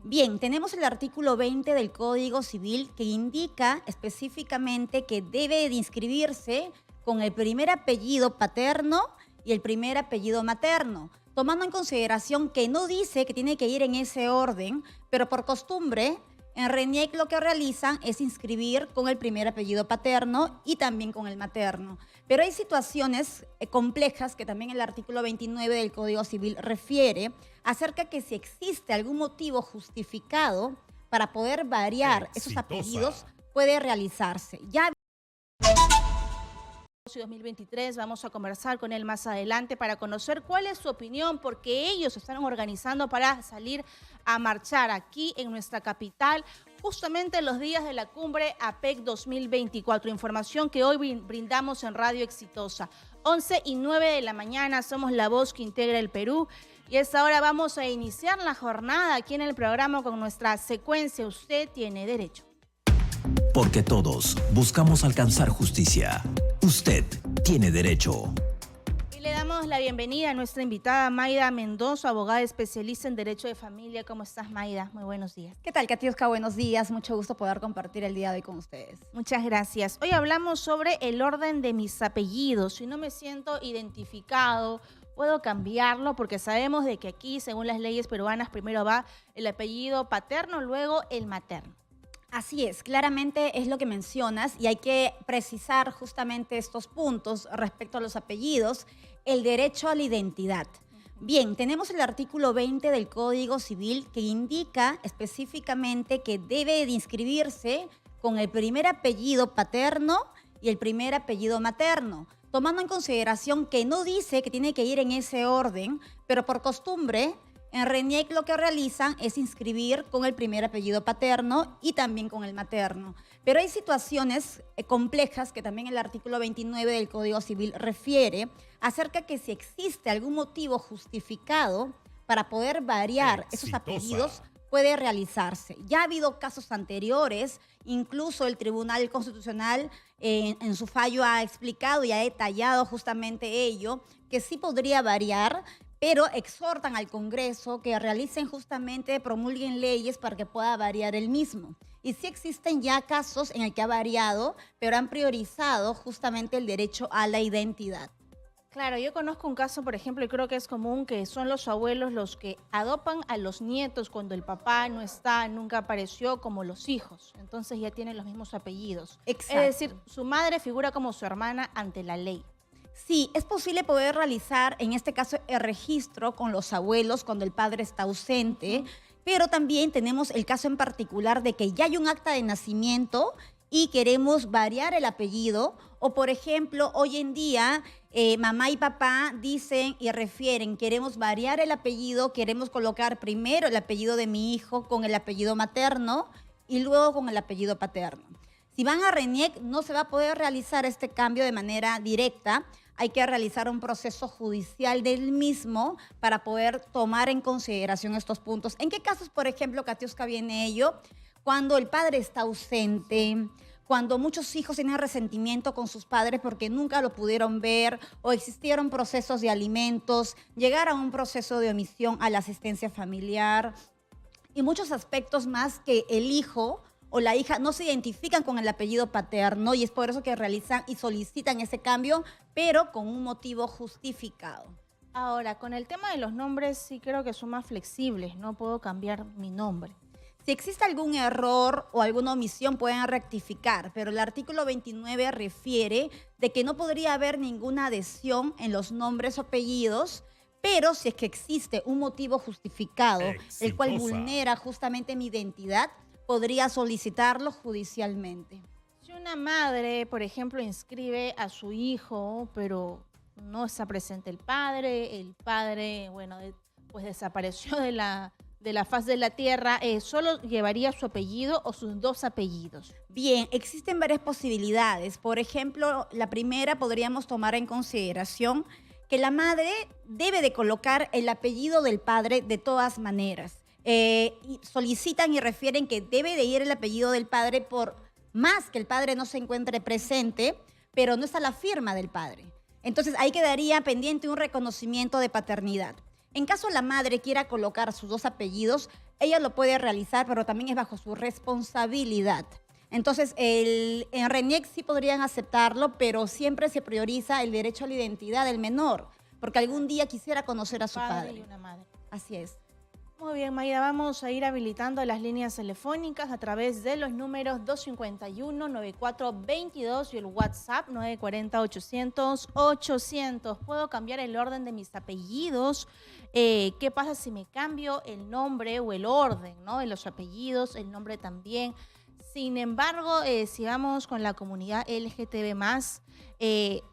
Bien, tenemos el artículo 20 del Código Civil que indica específicamente que debe de inscribirse con el primer apellido paterno y el primer apellido materno, tomando en consideración que no dice que tiene que ir en ese orden, pero por costumbre en RENIEC lo que realizan es inscribir con el primer apellido paterno y también con el materno. Pero hay situaciones complejas que también el artículo 29 del Código Civil refiere acerca que si existe algún motivo justificado para poder variar esos apellidos, puede realizarse. Ya 2023, vamos a conversar con él más adelante para conocer cuál es su opinión, porque ellos se están organizando para salir a marchar aquí en nuestra capital, justamente en los días de la cumbre APEC 2024. Información que hoy brindamos en Radio Exitosa. 11:09 de la mañana, somos la voz que integra el Perú. Y a esta hora vamos a iniciar la jornada aquí en el programa con nuestra secuencia Usted tiene derecho. Porque todos buscamos alcanzar justicia. Usted tiene derecho. Y le damos la bienvenida a nuestra invitada Mayda Mendoza, abogada especialista en Derecho de Familia. ¿Cómo estás, Mayda? Muy buenos días. ¿Qué tal, Katiuska? Buenos días. Mucho gusto poder compartir el día de hoy con ustedes. Muchas gracias. Hoy hablamos sobre el orden de mis apellidos. Si no me siento identificado, puedo cambiarlo, porque sabemos de que aquí, según las leyes peruanas, primero va el apellido paterno, luego el materno. Así es, claramente es lo que mencionas y hay que precisar justamente estos puntos respecto a los apellidos, el derecho a la identidad. Bien, tenemos el artículo 20 del Código Civil que indica específicamente que debe de inscribirse con el primer apellido paterno y el primer apellido materno, tomando en consideración que no dice que tiene que ir en ese orden, pero por costumbre en RENIEC lo que realizan es inscribir con el primer apellido paterno y también con el materno. Pero hay situaciones complejas que también el artículo 29 del Código Civil refiere acerca que si existe algún motivo justificado para poder variar esos apellidos, puede realizarse. Ya ha habido casos anteriores, incluso el Tribunal Constitucional en su fallo ha explicado y ha detallado justamente ello, que sí podría variar, pero exhortan al Congreso que realicen justamente, promulguen leyes para que pueda variar el mismo. Y sí existen ya casos en el que ha variado, pero han priorizado justamente el derecho a la identidad. Claro, yo conozco un caso, por ejemplo, y creo que es común, que son los abuelos los que adoptan a los nietos cuando el papá no está, nunca apareció, como los hijos. Entonces ya tienen los mismos apellidos. Exacto. Es decir, su madre figura como su hermana ante la ley. Sí, es posible poder realizar, en este caso, el registro con los abuelos cuando el padre está ausente, pero también tenemos el caso en particular de que ya hay un acta de nacimiento y queremos variar el apellido, o por ejemplo, hoy en día mamá y papá dicen y refieren, queremos variar el apellido, queremos colocar primero el apellido de mi hijo con el apellido materno y luego con el apellido paterno. Si van a RENIEC no se va a poder realizar este cambio de manera directa. Hay que realizar un proceso judicial del mismo para poder tomar en consideración estos puntos. ¿En qué casos, por ejemplo, Katiuska, viene ello? Cuando el padre está ausente, cuando muchos hijos tienen resentimiento con sus padres porque nunca lo pudieron ver o existieron procesos de alimentos, llegar a un proceso de omisión a la asistencia familiar y muchos aspectos más que el hijo o la hija no se identifican con el apellido paterno y es por eso que realizan y solicitan ese cambio, pero con un motivo justificado. Ahora, con el tema de los nombres sí creo que son más flexibles, no puedo cambiar mi nombre. Si existe algún error o alguna omisión pueden rectificar, pero el artículo 29 refiere de que no podría haber ninguna adhesión en los nombres o apellidos, pero si es que existe un motivo justificado, el cual vulnera justamente mi identidad, podría solicitarlo judicialmente. Si una madre, por ejemplo, inscribe a su hijo, pero no está presente el padre, bueno, pues desapareció de la faz de la tierra, ¿solo llevaría su apellido o sus dos apellidos? Bien, existen varias posibilidades. Por ejemplo, la primera podríamos tomar en consideración que la madre debe de colocar el apellido del padre de todas maneras. Solicitan y refieren que debe de ir el apellido del padre por más que el padre no se encuentre presente, pero no está la firma del padre. Entonces ahí quedaría pendiente un reconocimiento de paternidad. En caso la madre quiera colocar sus dos apellidos, ella lo puede realizar, pero también es bajo su responsabilidad. Entonces, en RENIEC sí podrían aceptarlo, pero siempre se prioriza el derecho a la identidad del menor, porque algún día quisiera conocer a su padre. Y una madre. Así es. Muy bien, Mayra, vamos a ir habilitando las líneas telefónicas a través de los números 251-9422 y el WhatsApp 940-800-800. ¿Puedo cambiar el orden de mis apellidos? ¿Qué pasa si me cambio el nombre o el orden, ¿no?, de los apellidos, el nombre también? Sin embargo, si vamos con la comunidad LGTB+,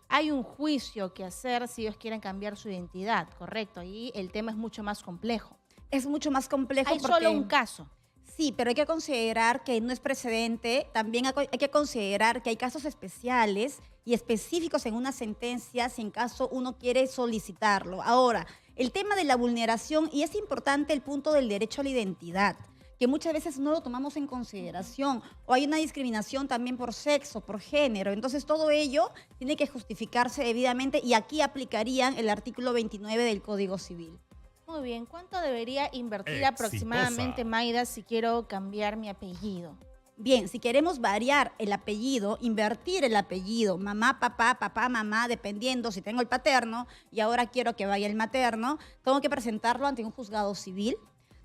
hay un juicio que hacer si ellos quieren cambiar su identidad, ¿correcto? Ahí el tema es mucho más complejo. Es mucho más complejo. Hay solo un caso. Sí, pero hay que considerar que no es precedente. También hay que considerar que hay casos especiales y específicos en una sentencia si en caso uno quiere solicitarlo. Ahora, el tema de la vulneración, y es importante el punto del derecho a la identidad, que muchas veces no lo tomamos en consideración, o hay una discriminación también por sexo, por género. Entonces, todo ello tiene que justificarse debidamente y aquí aplicarían el artículo 29 del Código Civil. Muy bien, ¿cuánto debería invertir aproximadamente, Mayra, si quiero cambiar mi apellido? Bien, si queremos variar el apellido, invertir el apellido, mamá, papá, mamá, dependiendo si tengo el paterno y ahora quiero que vaya el materno, tengo que presentarlo ante un juzgado civil,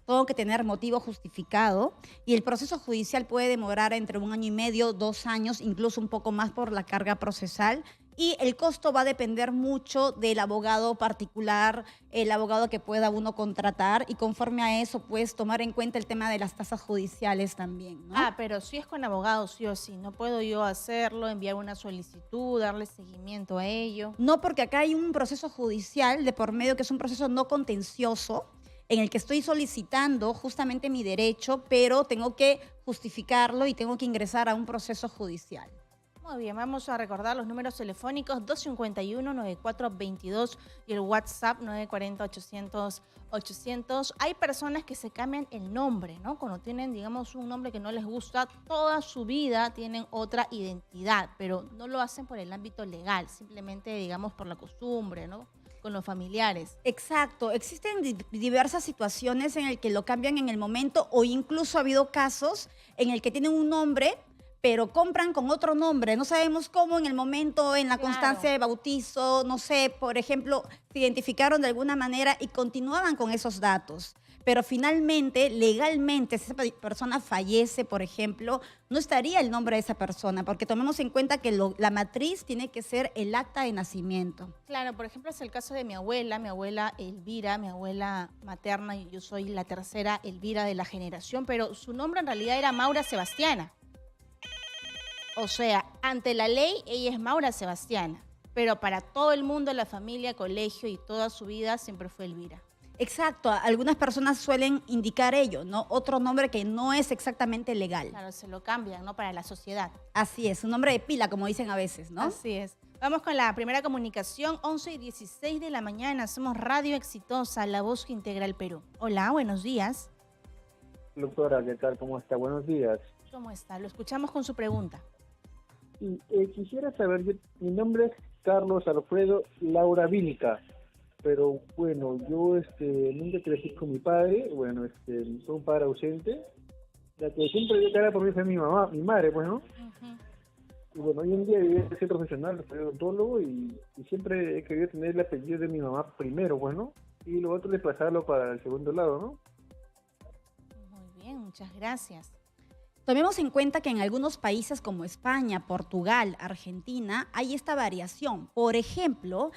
tengo que tener motivo justificado y el proceso judicial puede demorar entre 1 año y medio, 2 años, incluso un poco más por la carga procesal. Y el costo va a depender mucho del abogado particular, el abogado que pueda uno contratar y conforme a eso, pues, tomar en cuenta el tema de las tasas judiciales también, ¿no? Pero si es con abogado, sí o sí, no puedo yo hacerlo, enviar una solicitud, darle seguimiento a ello. No, porque acá hay un proceso judicial de por medio que es un proceso no contencioso en el que estoy solicitando justamente mi derecho, pero tengo que justificarlo y tengo que ingresar a un proceso judicial. Muy bien, vamos a recordar los números telefónicos 251-9422 y el WhatsApp 940-800-800. Hay personas que se cambian el nombre, ¿no? Cuando tienen, digamos, un nombre que no les gusta, toda su vida tienen otra identidad, pero no lo hacen por el ámbito legal, simplemente, digamos, por la costumbre, ¿no?, con los familiares. Exacto, existen diversas situaciones en las que lo cambian en el momento o incluso ha habido casos en el que tienen un nombre pero compran con otro nombre. No sabemos cómo en el momento, en la constancia de bautizo, no sé, por ejemplo, se identificaron de alguna manera y continuaban con esos datos. Pero finalmente, legalmente, si esa persona fallece, por ejemplo, no estaría el nombre de esa persona, porque tomemos en cuenta que la matriz tiene que ser el acta de nacimiento. Claro, por ejemplo, es el caso de mi abuela Elvira, mi abuela materna, y yo soy la tercera Elvira de la generación, pero su nombre en realidad era Maura Sebastiana. O sea, ante la ley, ella es Maura Sebastiana, pero para todo el mundo, la familia, colegio y toda su vida siempre fue Elvira. Exacto, algunas personas suelen indicar ello, ¿no? Otro nombre que no es exactamente legal. Claro, se lo cambian, ¿no?, para la sociedad. Así es, un nombre de pila, como dicen a veces, ¿no? Así es. Vamos con la primera comunicación, 11:16 de la mañana. Somos Radio Exitosa, la voz que integra el Perú. Hola, buenos días. Doctora, ¿qué tal? ¿Cómo está? Buenos días. ¿Cómo está? Lo escuchamos con su pregunta. Y, quisiera saber, mi nombre es Carlos Alfredo Laura Vínica, pero bueno, yo nunca crecí con mi padre, bueno, fue un padre ausente, la que siempre dio cara por mí fue mi mamá, mi madre, pues, ¿no? Uh-huh. Y bueno, hoy en día yo soy profesional, soy odontólogo y siempre he querido tener el apellido de mi mamá primero, pues, ¿no? Y luego otro desplazarlo para el segundo lado, ¿no? Muy bien, muchas gracias. Tomemos en cuenta que en algunos países como España, Portugal, Argentina, hay esta variación. Por ejemplo,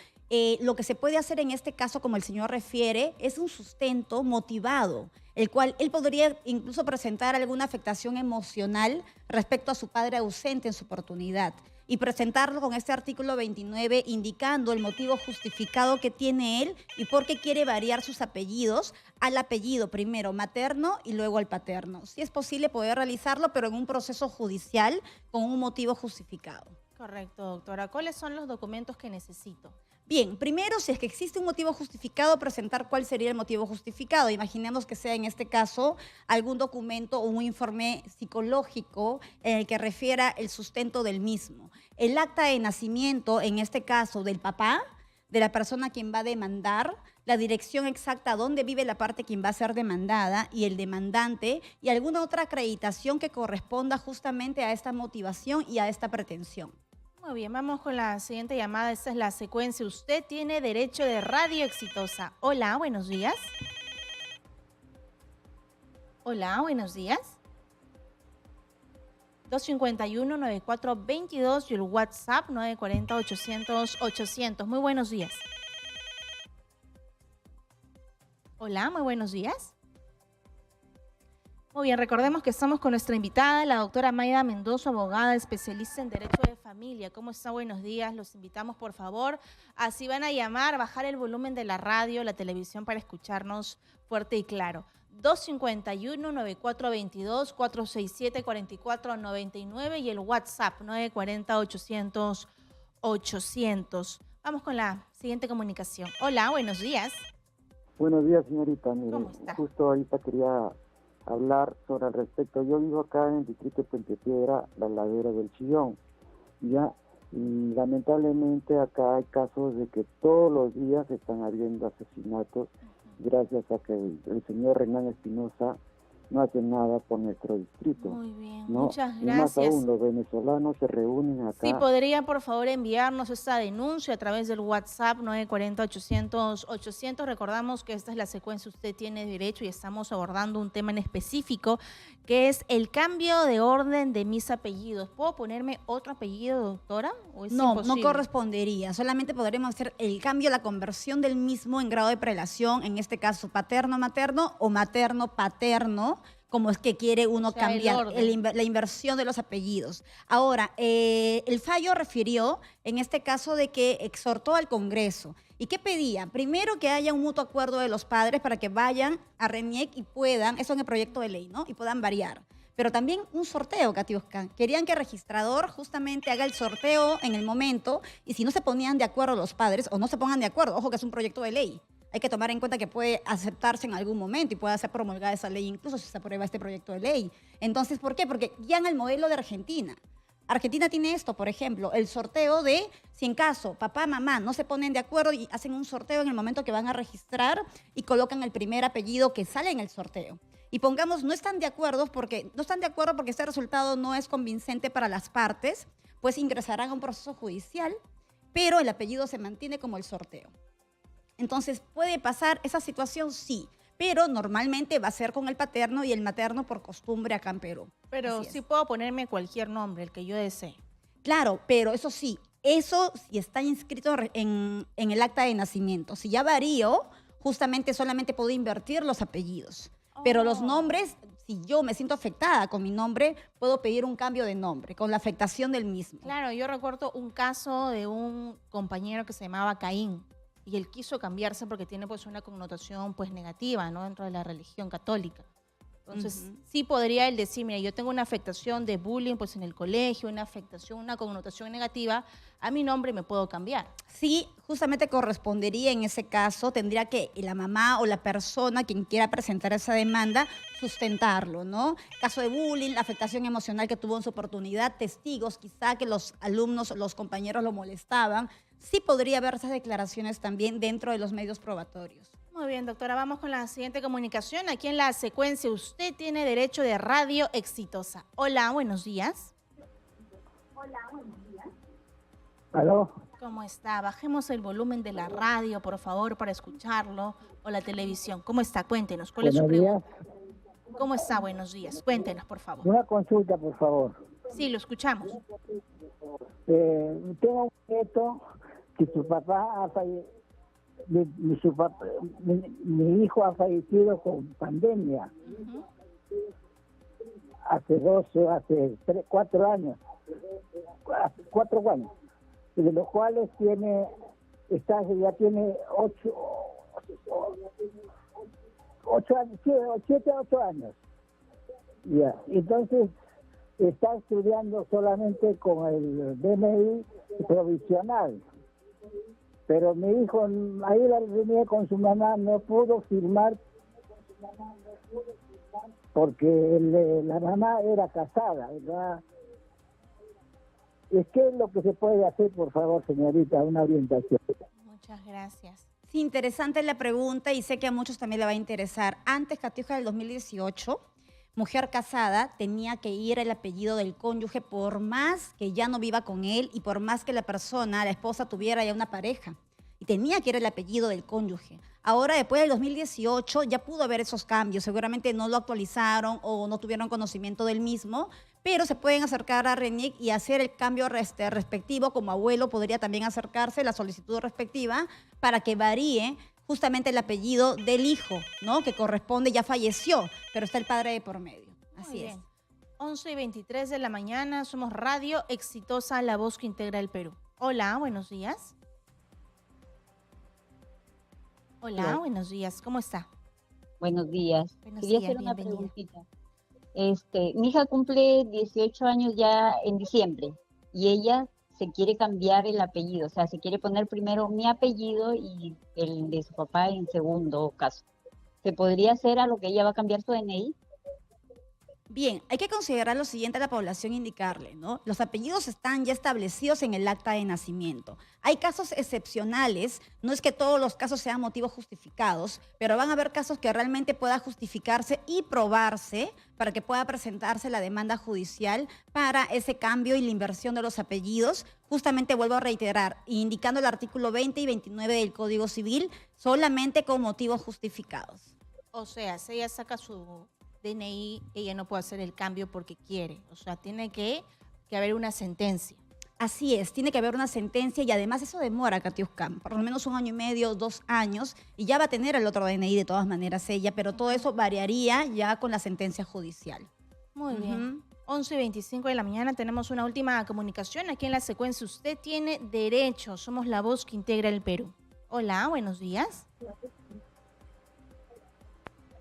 lo que se puede hacer en este caso, como el señor refiere, es un sustento motivado, el cual él podría incluso presentar alguna afectación emocional respecto a su padre ausente en su oportunidad y presentarlo con este artículo 29 indicando el motivo justificado que tiene él y por qué quiere variar sus apellidos al apellido primero materno y luego al paterno. Sí es posible poder realizarlo, pero en un proceso judicial con un motivo justificado. Correcto, doctora. ¿Cuáles son los documentos que necesito? Bien, primero, si es que existe un motivo justificado, presentar cuál sería el motivo justificado. Imaginemos que sea en este caso algún documento o un informe psicológico en el que refiera el sustento del mismo. El acta de nacimiento, en este caso del papá, de la persona a quien va a demandar, la dirección exacta donde vive la parte quien va a ser demandada y el demandante, y alguna otra acreditación que corresponda justamente a esta motivación y a esta pretensión. Muy bien, vamos con la siguiente llamada. Esta es la secuencia. Usted tiene derecho de radio exitosa. Hola, buenos días. Hola, buenos días. 251-9422 y el WhatsApp 940-800-800. Muy buenos días. Hola, muy buenos días. Muy bien, recordemos que estamos con nuestra invitada, la doctora Mayda Mendoza, abogada especialista en Derecho de Familia. ¿Cómo está? Buenos días. Los invitamos, por favor, así van a llamar, bajar el volumen de la radio, la televisión para escucharnos fuerte y claro. 251-9422, 467-4499 y el WhatsApp 940-800-800. Vamos con la siguiente comunicación. Hola, buenos días. Buenos días, señorita. Mire, ¿Cómo está? justo ahorita quería hablar sobre el respecto. Yo vivo acá en el distrito de Puente Piedra, la ladera del Chillón, ¿ya? Y lamentablemente acá hay casos de que todos los días están habiendo asesinatos gracias a que el señor Renan Espinosa no hace nada por nuestro distrito. Muy bien, ¿no? muchas Y más gracias. aún, los venezolanos se reúnen acá. Sí, podría por favor enviarnos esta denuncia a través del WhatsApp 940-800-800. Recordamos que esta es la secuencia Usted tiene derecho y estamos abordando un tema en específico que es el cambio de orden de mis apellidos. ¿Puedo ponerme otro apellido, doctora? ¿O es No, imposible? no correspondería. Solamente podremos hacer el cambio, la conversión del mismo en grado de prelación, en este caso paterno-materno o materno-paterno, como es que quiere uno O sea, el cambiar orden. la inversión de los apellidos. Ahora, el fallo refirió en este caso de que exhortó al Congreso. ¿Y qué pedía? Primero que haya un mutuo acuerdo de los padres para que vayan a RENIEC y puedan, eso en el proyecto de ley, ¿no? Y puedan variar. Pero también un sorteo, Katiuska. Querían que el registrador justamente haga el sorteo en el momento y si no se ponían de acuerdo los padres o no se pongan de acuerdo, ojo que es un proyecto de ley. Hay que tomar en cuenta que puede aceptarse en algún momento y puede ser promulgada esa ley incluso si se aprueba este proyecto de ley. Entonces, ¿por qué? Porque ya en el modelo de Argentina. Argentina tiene esto, por ejemplo, el sorteo de si en caso papá, mamá no se ponen de acuerdo y hacen un sorteo en el momento que van a registrar y colocan el primer apellido que sale en el sorteo. Y pongamos, no están de acuerdo porque este resultado no es convincente para las partes, pues ingresarán a un proceso judicial, pero el apellido se mantiene como el sorteo. Entonces, ¿puede pasar esa situación? Sí, pero normalmente va a ser con el paterno y el materno por costumbre acá en Perú. Pero Así es. sí puedo ponerme cualquier nombre, el que yo desee. Claro, pero eso sí, eso sí está inscrito en el acta de nacimiento. Si ya varío, justamente solamente puedo invertir los apellidos. Pero los nombres, si yo me siento afectada con mi nombre, puedo pedir un cambio de nombre, con la afectación del mismo. Claro, yo recuerdo un caso de un compañero que se llamaba Caín y él quiso cambiarse porque tiene pues una connotación pues negativa, ¿no? Dentro de la religión católica. Entonces, sí podría él decir, mira, yo tengo una afectación de bullying pues en el colegio, una afectación, una connotación negativa, a mi nombre me puedo cambiar. Sí, justamente correspondería en ese caso, tendría que la mamá o la persona quien quiera presentar esa demanda sustentarlo, ¿no? Caso de bullying, la afectación emocional que tuvo en su oportunidad, testigos, quizá que los alumnos, los compañeros lo molestaban, sí podría haber esas declaraciones también dentro de los medios probatorios. Muy bien, doctora, vamos con la siguiente comunicación. Aquí en la secuencia, usted tiene derecho de radio exitosa. Hola, buenos días. ¿Aló? ¿Cómo está? Bajemos el volumen de la radio, por favor, para escucharlo, o la televisión. ¿Cómo está? Cuéntenos. ¿Cuál es su Buenos días. pregunta? ¿Cómo está? Buenos días. Cuéntenos, por favor. Una consulta, por favor. Sí, lo escuchamos. Tengo un nieto que su papá ha fallecido. Mi hijo ha fallecido con pandemia Ujú. hace 4 años. 4 años. De los cuales ya tiene 8 años, 7 a 8 años. Ya, entonces está estudiando solamente con el DNI provisional. Pero mi hijo, ahí la reunía con su mamá, no pudo firmar porque la mamá era casada, ¿verdad? ¿Qué es lo que se puede hacer, por favor, señorita? Una orientación. Muchas gracias. Sí, interesante la pregunta y sé que a muchos también le va a interesar. Antes, Catiuska, del 2018, mujer casada tenía que ir el apellido del cónyuge por más que ya no viva con él y por más que la persona, la esposa, tuviera ya una pareja. Y tenía que ir el apellido del cónyuge. Ahora, después del 2018, ya pudo haber esos cambios. Seguramente no lo actualizaron o no tuvieron conocimiento del mismo, pero se pueden acercar a RENIEC y hacer el cambio respectivo. Como abuelo podría también acercarse la solicitud respectiva para que varíe justamente el apellido del hijo, ¿no? Que corresponde, ya falleció, pero está el padre de por medio. Así Muy es. bien. 11:23 de la mañana, somos Radio Exitosa, la voz que integra el Perú. Hola, buenos días. Hola, Hola. buenos días. ¿Cómo está? Buenos días. Buenos Quería días, hacer una bienvenida. preguntita. Mi hija cumple 18 años ya en diciembre y ella se quiere cambiar el apellido, o sea, se quiere poner primero mi apellido y el de su papá en segundo caso. ¿Se podría hacer a lo que ella va a cambiar su DNI? Bien, hay que considerar lo siguiente a la población, indicarle, ¿no? Los apellidos están ya establecidos en el acta de nacimiento. Hay casos excepcionales, no es que todos los casos sean motivos justificados, pero van a haber casos que realmente pueda justificarse y probarse para que pueda presentarse la demanda judicial para ese cambio y la inversión de los apellidos. Justamente vuelvo a reiterar, indicando el artículo 20 y 29 del Código Civil, solamente con motivos justificados. O sea, si ella saca su DNI, ella no puede hacer el cambio porque quiere. O sea, tiene que haber una sentencia. Así es, tiene que haber una sentencia y además eso demora, Catiuska, por lo menos 1 año y medio, 2 años, y ya va a tener el otro DNI de todas maneras ella, pero todo eso variaría ya con la sentencia judicial. Muy bien. 11:25 de la mañana, tenemos una última comunicación aquí en la secuencia. Usted tiene derecho, somos la voz que integra el Perú. Hola, buenos días.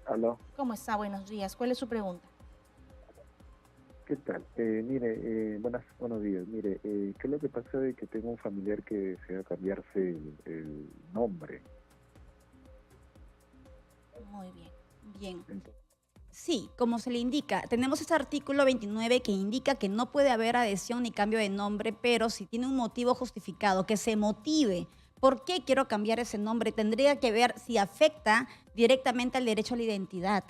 Aló, ¿Cómo está? Buenos días. ¿Cuál es su pregunta? ¿qué tal? Buenos días. Mire, ¿qué es lo que pasa de que tengo un familiar que desea cambiarse el nombre? Muy bien. Bien. Entonces, Sí, como se le indica, tenemos este artículo 29 que indica que no puede haber adhesión ni cambio de nombre, pero si tiene un motivo justificado, que se motive. ¿Por qué quiero cambiar ese nombre? Tendría que ver si afecta directamente al derecho a la identidad.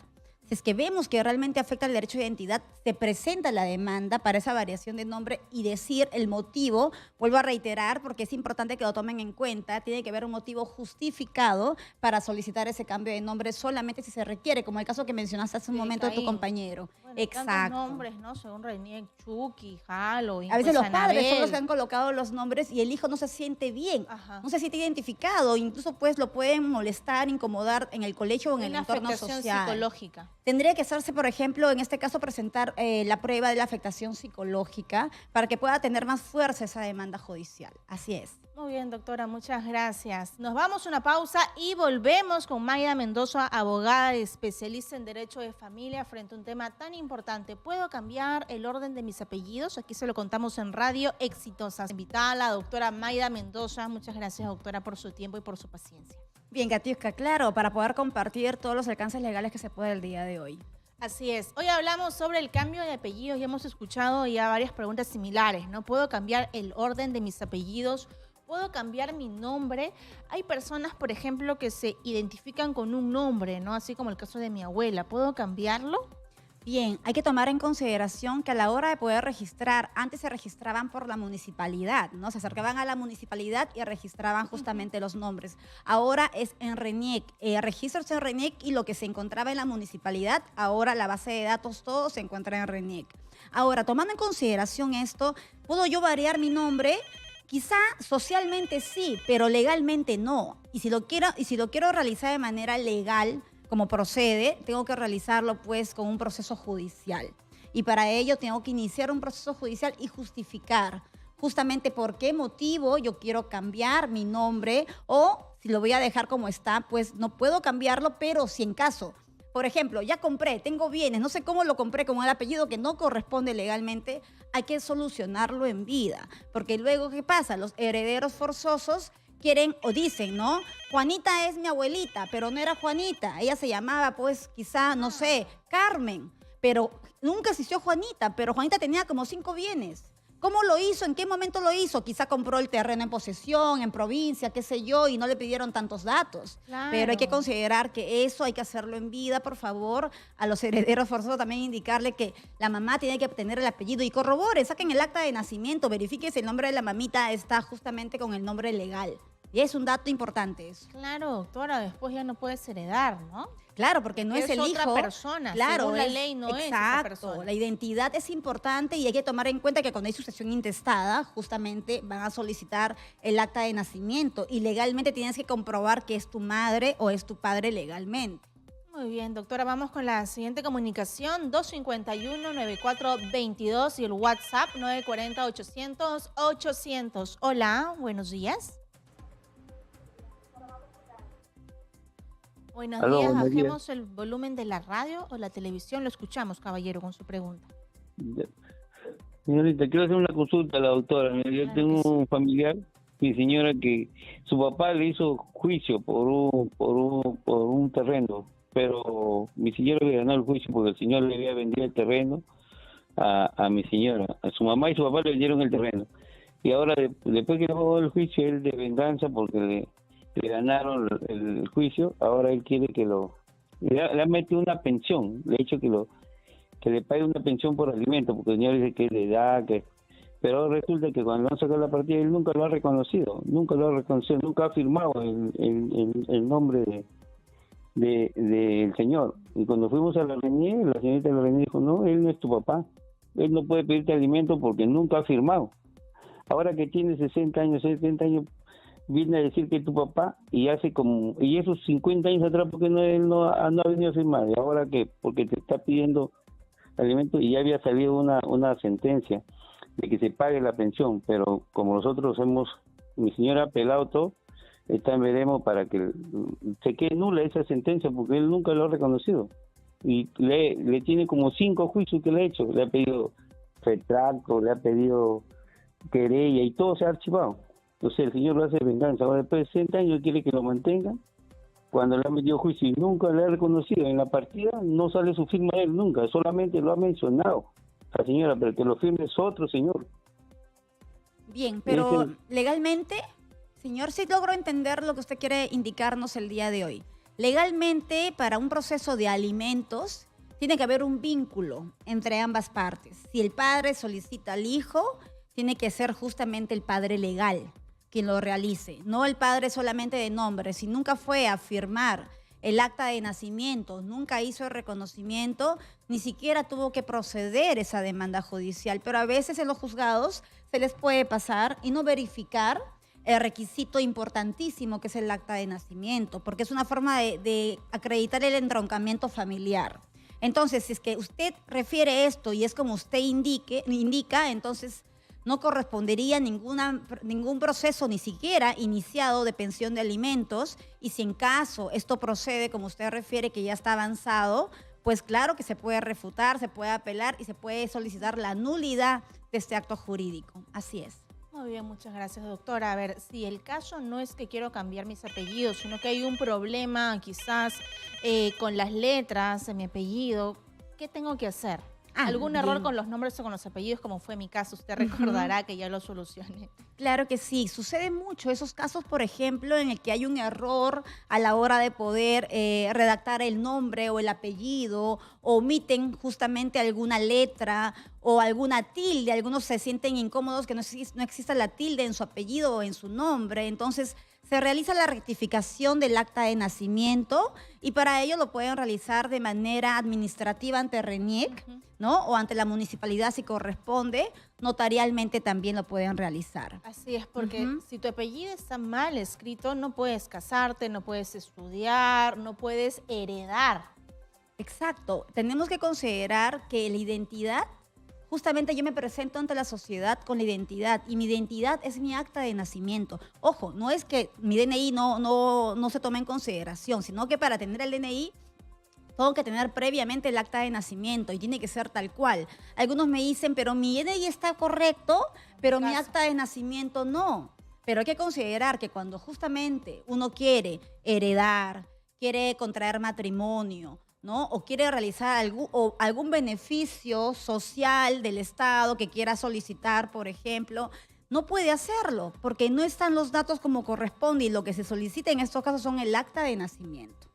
Si es que vemos que realmente afecta al derecho de identidad, se presenta la demanda para esa variación de nombre y decir el motivo. Vuelvo a reiterar porque es importante que lo tomen en cuenta. Tiene que haber un motivo justificado para solicitar ese cambio de nombre solamente si se requiere, como el caso que mencionaste hace un Sí, momento de tu Caín. compañero. Bueno, Exacto. tantos nombres, ¿no? Según RENIEC, Chucky, Halloween, A veces pues, los padres son los Anabel. que han colocado los nombres y el hijo no se siente bien, Ajá. no se siente identificado, incluso pues lo pueden molestar, incomodar en el colegio o en el Una entorno afectación social. psicológica. Tendría que hacerse, por ejemplo, en este caso presentar la prueba de la afectación psicológica para que pueda tener más fuerza esa demanda judicial. Así es. Muy bien, doctora, muchas gracias. Nos vamos a una pausa y volvemos con Mayda Mendoza, abogada y especialista en Derecho de Familia, frente a un tema tan importante. ¿Puedo cambiar el orden de mis apellidos? Aquí se lo contamos en Radio Exitosas. Invitada a la doctora Mayda Mendoza. Muchas gracias, doctora, por su tiempo y por su paciencia. Bien, Catiuska, claro, para poder compartir todos los alcances legales que se puede el día de hoy. Así es. Hoy hablamos sobre el cambio de apellidos y hemos escuchado ya varias preguntas similares, ¿no? ¿Puedo cambiar el orden de mis apellidos? ¿Puedo cambiar mi nombre? Hay personas, por ejemplo, que se identifican con un nombre, ¿no? Así como el caso de mi abuela. ¿Puedo cambiarlo? Bien, hay que tomar en consideración que a la hora de poder registrar, antes se registraban por la municipalidad, ¿no? Se acercaban a la municipalidad y registraban justamente los nombres. Ahora es en RENIEC, registros en RENIEC y lo que se encontraba en la municipalidad, ahora la base de datos todo se encuentra en RENIEC. Ahora, tomando en consideración esto, ¿puedo yo variar mi nombre? Quizá socialmente sí, pero legalmente no. Y si lo quiero realizar de manera legal, como procede, tengo que realizarlo pues con un proceso judicial. Y para ello tengo que iniciar un proceso judicial y justificar justamente por qué motivo yo quiero cambiar mi nombre o si lo voy a dejar como está, pues no puedo cambiarlo, pero si en caso, por ejemplo, ya compré, tengo bienes, no sé cómo lo compré con el apellido que no corresponde legalmente, hay que solucionarlo en vida. Porque luego, ¿qué pasa? Los herederos forzosos quieren o dicen, ¿no? Juanita es mi abuelita, pero no era Juanita. Ella se llamaba, pues, quizá, no sé, Carmen. Pero nunca existió Juanita, pero Juanita tenía como 5 bienes. ¿Cómo lo hizo? ¿En qué momento lo hizo? Quizá compró el terreno en posesión, en provincia, qué sé yo, y no le pidieron tantos datos. Claro. Pero hay que considerar que eso hay que hacerlo en vida, por favor. A los herederos forzosos también indicarle que la mamá tiene que obtener el apellido y corroboren, saquen el acta de nacimiento, verifiquen si el nombre de la mamita está justamente con el nombre legal. Y es un dato importante eso. Claro, doctora, después ya no puedes heredar, ¿no? Claro, porque no es el otra hijo. persona, Claro, según la ley no es esa exacto. persona. La identidad es importante y hay que tomar en cuenta que cuando hay sucesión intestada, justamente van a solicitar el acta de nacimiento y legalmente tienes que comprobar que es tu madre o es tu padre legalmente. Muy bien, doctora, vamos con la siguiente comunicación, 251-9422 y el WhatsApp 940-800-800. Hola, buenos días. Buenos Aló, días, buenos días. bajemos el volumen de la radio o la televisión, lo escuchamos, caballero, con su pregunta. Señorita, quiero hacer una consulta a la doctora. Mira, yo Claro tengo que sí. un familiar, mi señora, que su papá le hizo juicio por un terreno, pero mi señora le ganó el juicio porque el señor le había vendido el terreno a mi señora. A su mamá y su papá le vendieron el terreno. Y ahora, después que le pagó el juicio, él de venganza porque le ganaron el juicio, ahora él quiere que le ha metido una pensión, le ha dicho que le pague una pensión por alimento, porque el señor dice que le da, pero resulta que cuando han sacado la partida él nunca lo ha reconocido, nunca ha firmado el nombre del señor. Y cuando fuimos a la RENIE, la señorita de la RENIE dijo, no, él no es tu papá, él no puede pedirte alimento porque nunca ha firmado. Ahora que tiene 60 años, 70 años, viene a decir que es tu papá y esos 50 años atrás, porque él no ha venido a firmar. Y ahora que, porque te está pidiendo alimento y ya había salido una sentencia de que se pague la pensión, pero como nosotros mi señora ha apelado todo, veremos para que se quede nula esa sentencia, porque él nunca lo ha reconocido. Y le tiene como 5 juicios que le ha hecho. Le ha pedido retrato, le ha pedido querella y todo se ha archivado. Entonces el señor lo hace de venganza. Ahora después de 60 años quiere que lo mantengan. Cuando le han metido juicio y nunca le ha reconocido en la partida, no sale su firma de él nunca, solamente lo ha mencionado la señora, pero que lo firme es otro señor. Bien, pero legalmente, señor, sí logro entender lo que usted quiere indicarnos el día de hoy. Legalmente, para un proceso de alimentos, tiene que haber un vínculo entre ambas partes. Si el padre solicita al hijo, tiene que ser justamente el padre legal quien lo realice, no el padre solamente de nombre. Si nunca fue a firmar el acta de nacimiento, nunca hizo el reconocimiento, ni siquiera tuvo que proceder esa demanda judicial. Pero a veces en los juzgados se les puede pasar y no verificar el requisito importantísimo que es el acta de nacimiento, porque es una forma de acreditar el entroncamiento familiar. Entonces, si es que usted refiere esto y es como usted indica, entonces no correspondería ningún proceso ni siquiera iniciado de pensión de alimentos, y si en caso esto procede, como usted refiere, que ya está avanzado, pues claro que se puede refutar, se puede apelar y se puede solicitar la nulidad de este acto jurídico. Así es. Muy bien, muchas gracias, doctora. A ver, si el caso no es que quiero cambiar mis apellidos, sino que hay un problema quizás con las letras de mi apellido, ¿qué tengo que hacer? ¿Algún error con los nombres o con los apellidos, como fue mi caso? Usted recordará que ya lo solucioné. Claro que sí, sucede mucho esos casos, por ejemplo, en el que hay un error a la hora de poder redactar el nombre o el apellido, o omiten justamente alguna letra o alguna tilde. Algunos se sienten incómodos que no exista la tilde en su apellido o en su nombre. Entonces, se realiza la rectificación del acta de nacimiento y para ello lo pueden realizar de manera administrativa ante RENIEC, ¿no? O ante la municipalidad si corresponde, notarialmente también lo pueden realizar. Así es, porque si tu apellido está mal escrito, no puedes casarte, no puedes estudiar, no puedes heredar. Exacto. Tenemos que considerar que la identidad, justamente yo me presento ante la sociedad con la identidad y mi identidad es mi acta de nacimiento. Ojo, no es que mi DNI no se tome en consideración, sino que para tener el DNI tengo que tener previamente el acta de nacimiento y tiene que ser tal cual. Algunos me dicen, pero mi DNI está correcto, pero mi acta de nacimiento no. Pero hay que considerar que cuando justamente uno quiere heredar, quiere contraer matrimonio, ¿no? O quiere realizar algún beneficio social del Estado que quiera solicitar, por ejemplo, no puede hacerlo porque no están los datos como corresponde y lo que se solicita en estos casos son el acta de nacimiento.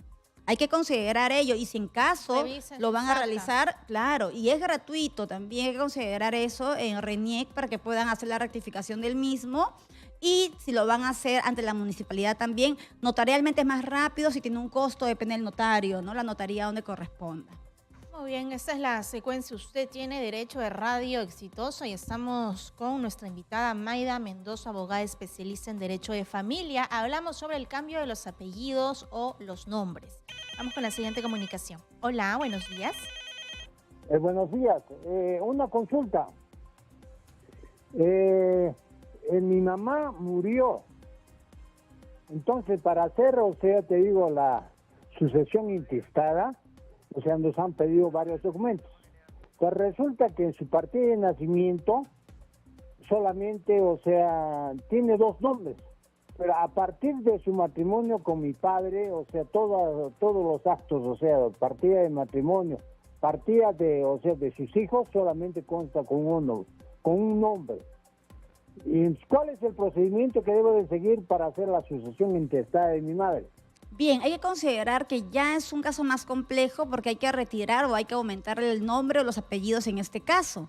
Hay que considerar ello y si en caso Revisen lo sus van a actas. realizar, claro, y es gratuito, también hay que considerar eso en RENIEC para que puedan hacer la rectificación del mismo y si lo van a hacer ante la municipalidad también, notarialmente es más rápido, si tiene un costo depende del notario, ¿no? La notaría donde corresponda. Muy bien, esta es la secuencia. Usted tiene derecho de radio exitoso y estamos con nuestra invitada Mayda Mendoza, abogada especialista en derecho de familia. Hablamos sobre el cambio de los apellidos o los nombres. Vamos con la siguiente comunicación. Hola, buenos días. Buenos días. Una consulta. Mi mamá murió. Entonces, para hacer, o sea, te digo, la sucesión intestada, o sea, nos han pedido varios documentos. Pues resulta que en su partida de nacimiento solamente, o sea, tiene 2 nombres. Pero a partir de su matrimonio con mi padre, o sea, todos los actos, o sea, partida de matrimonio, partida de, o sea, de sus hijos, solamente consta con un nombre. ¿Y cuál es el procedimiento que debo de seguir para hacer la sucesión intestada de mi madre? Bien, hay que considerar que ya es un caso más complejo porque hay que retirar o hay que aumentar el nombre o los apellidos en este caso.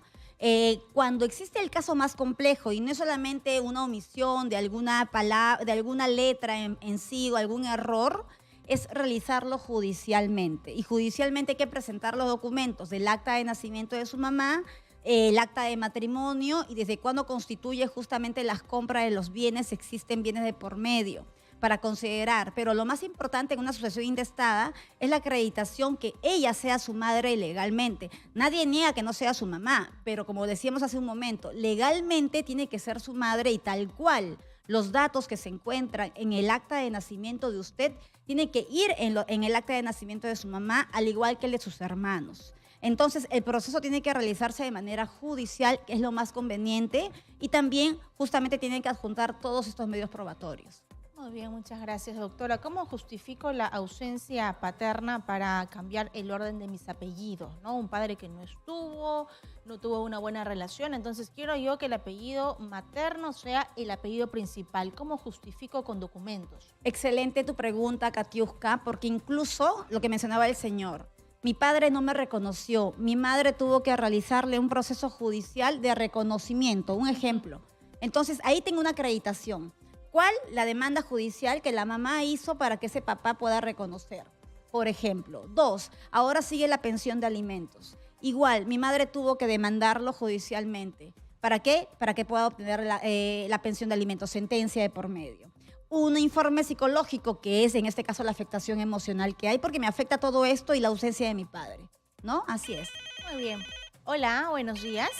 Cuando existe el caso más complejo y no es solamente una omisión de alguna palabra, de alguna letra en sí o algún error, es realizarlo judicialmente. Y judicialmente hay que presentar los documentos del acta de nacimiento de su mamá, el acta de matrimonio y desde cuándo constituye justamente las compras de los bienes, existen bienes de por medio para considerar, pero lo más importante en una sucesión intestada es la acreditación que ella sea su madre legalmente. Nadie niega que no sea su mamá, pero como decíamos hace un momento, legalmente tiene que ser su madre y tal cual. Los datos que se encuentran en el acta de nacimiento de usted tienen que ir en el acta de nacimiento de su mamá, al igual que el de sus hermanos. Entonces, el proceso tiene que realizarse de manera judicial, que es lo más conveniente, y también justamente tienen que adjuntar todos estos medios probatorios. Muy bien, muchas gracias, doctora. ¿Cómo justifico la ausencia paterna para cambiar el orden de mis apellidos? ¿No? Un padre que no tuvo una buena relación, entonces quiero yo que el apellido materno sea el apellido principal. ¿Cómo justifico con documentos? Excelente tu pregunta, Katiuska, porque incluso lo que mencionaba el señor, mi padre no me reconoció, mi madre tuvo que realizarle un proceso judicial de reconocimiento, un ejemplo. Entonces, ahí tengo una acreditación. ¿Cuál? La demanda judicial que la mamá hizo para que ese papá pueda reconocer. Por ejemplo. 2, ahora sigue la pensión de alimentos. Igual, mi madre tuvo que demandarlo judicialmente. ¿Para qué? Para que pueda obtener la pensión de alimentos, sentencia de por medio. Un informe psicológico, que es en este caso la afectación emocional que hay, porque me afecta todo esto y la ausencia de mi padre. ¿No? Así es. Muy bien. Hola, buenos días.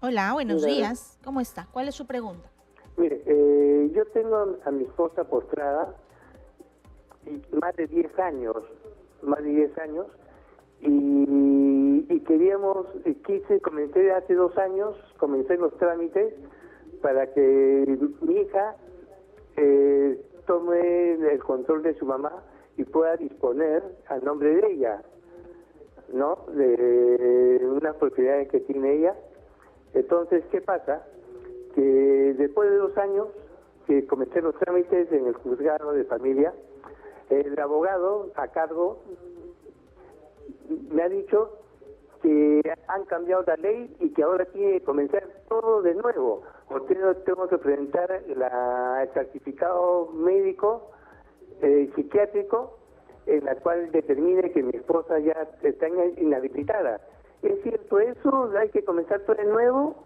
Hola, buenos días. ¿Cómo está? ¿Cuál es su pregunta? Mire, yo tengo a mi esposa postrada más de 10 años, y comencé hace 2 años, comencé los trámites para que mi hija tome el control de su mamá y pueda disponer a nombre de ella, ¿no? De unas propiedades que tiene ella. Entonces, ¿qué pasa? Que después de 2 años que comencé los trámites en el juzgado de familia, el abogado a cargo me ha dicho que han cambiado la ley y que ahora tiene que comenzar todo de nuevo. Tengo que presentar el certificado médico psiquiátrico en la cual determine que mi esposa ya está inhabilitada. ¿Es cierto eso? ¿Hay que comenzar todo de nuevo?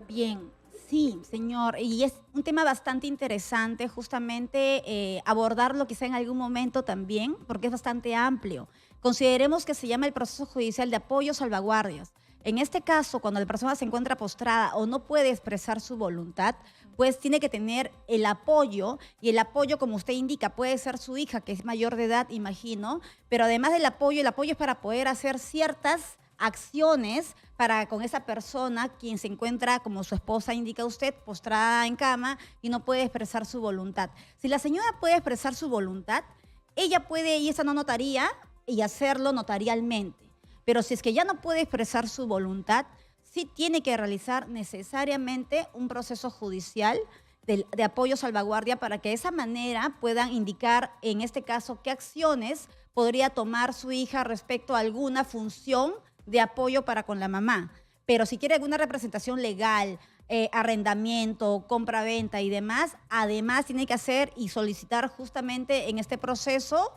Bien, sí, señor, y es un tema bastante interesante justamente abordarlo quizá en algún momento también, porque es bastante amplio. Consideremos que se llama el proceso judicial de apoyo salvaguardias. En este caso, cuando la persona se encuentra postrada o no puede expresar su voluntad, pues tiene que tener el apoyo, y el apoyo, como usted indica, puede ser su hija, que es mayor de edad, imagino, pero además del apoyo, el apoyo es para poder hacer ciertas acciones con esa persona, quien se encuentra, como su esposa indica usted, postrada en cama y no puede expresar su voluntad. Si la señora puede expresar su voluntad, ella puede irse a una notaría y hacerlo notarialmente. Pero si es que ya no puede expresar su voluntad, sí tiene que realizar necesariamente un proceso judicial de apoyo salvaguardia para que de esa manera puedan indicar, en este caso, qué acciones podría tomar su hija respecto a alguna función de apoyo para con la mamá. Pero si quiere alguna representación legal, arrendamiento, compra-venta y demás, además tiene que hacer y solicitar justamente en este proceso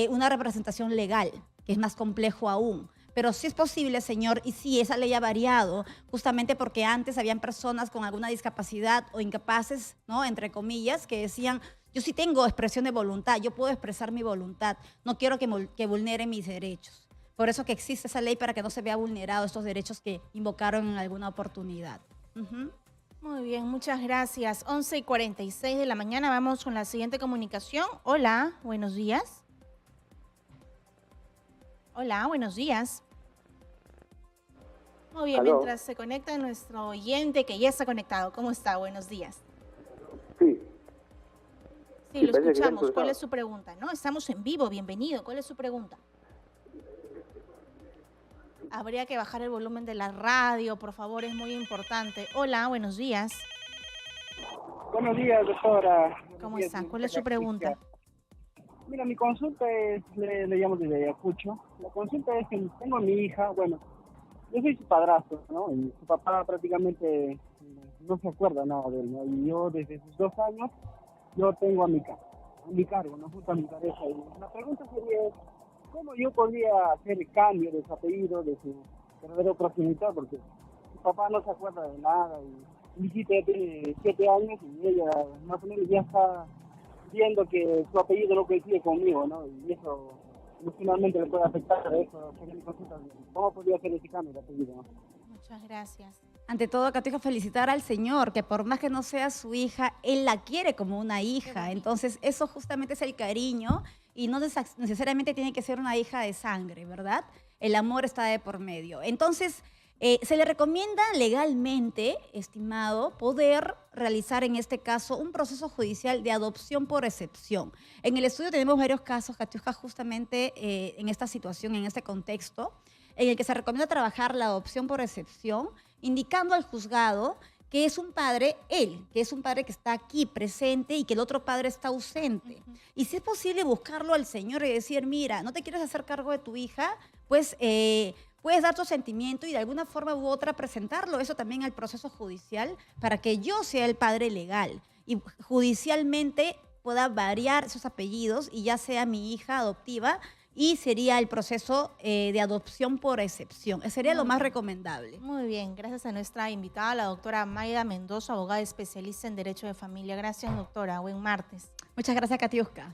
una representación legal, que es más complejo aún. Pero sí es posible, señor, y sí, esa ley ha variado, justamente porque antes habían personas con alguna discapacidad o incapaces, ¿no?, entre comillas, que decían, yo sí tengo expresión de voluntad, yo puedo expresar mi voluntad, no quiero que vulneren mis derechos. Por eso que existe esa ley, para que no se vea vulnerado estos derechos que invocaron en alguna oportunidad. Muy bien, muchas gracias. 11:46 de la mañana, vamos con la siguiente comunicación. Hola, buenos días. Hola, buenos días. Muy bien, ¿Aló? mientras se conecta nuestro oyente que ya está conectado. ¿Cómo está? Buenos días. Sí. Sí, Sí, lo parece que ya escuchamos. empezó. ¿Cuál es su pregunta? No, estamos en vivo, bienvenido. ¿Cuál es su pregunta? Habría que bajar el volumen de la radio, por favor, es muy importante. Hola, buenos días. Buenos días, doctora. ¿Cómo está? ¿Cuál es su pregunta? Mira, mi consulta es, le llamo desde Ayacucho. La consulta es que tengo a mi hija, bueno, yo soy su padrastro, ¿no? Y su papá prácticamente no se acuerda nada de él, ¿no? Y yo desde sus 2 años, yo tengo a mi cargo, ¿no? Junto a mi pareja. Y la pregunta sería, ¿cómo yo podría hacer el cambio de su apellido, de su verdadero progenitor? Porque su papá no se acuerda de nada y mi hijita ya tiene 7 años y ella más o menos ya está viendo que su apellido no coincide conmigo, ¿no? Y eso emocionalmente le puede afectar a eso. ¿Cómo podría hacer ese cambio de apellido, no? Muchas gracias. Ante todo, Catiuska, felicitar al Señor, que por más que no sea su hija, Él la quiere como una hija. Entonces, eso justamente es el cariño y no necesariamente tiene que ser una hija de sangre, ¿verdad? El amor está de por medio. Entonces, se le recomienda legalmente, estimado, poder realizar en este caso un proceso judicial de adopción por excepción. En el estudio tenemos varios casos, Catiuska, justamente en esta situación, en este contexto, en el que se recomienda trabajar la adopción por excepción, indicando al juzgado que es un padre, que es un padre que está aquí presente y que el otro padre está ausente. Y si es posible buscarlo al Señor y decir, mira, ¿no te quieres hacer cargo de tu hija? Pues puedes dar tu sentimiento y de alguna forma u otra presentarlo, eso también al proceso judicial, para que yo sea el padre legal y judicialmente pueda variar esos apellidos y ya sea mi hija adoptiva, y sería el proceso de adopción por excepción. Sería lo más recomendable. Muy bien, gracias a nuestra invitada, la doctora Mayda Mendoza, abogada especialista en Derecho de Familia. Gracias, doctora. Buen martes. Muchas gracias, Catiuska.